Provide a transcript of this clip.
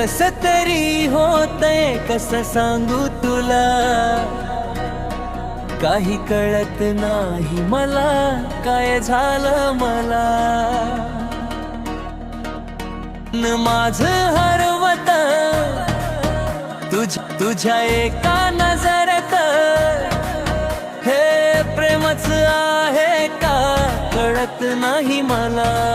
कस तरी होतंय, कसं सांगू तुला, काही कळत नाही मला, काय झालं मला. न माझं हरवत तुझ्या एका नजरेत, हे प्रेमच आहे का कळत नाही मला.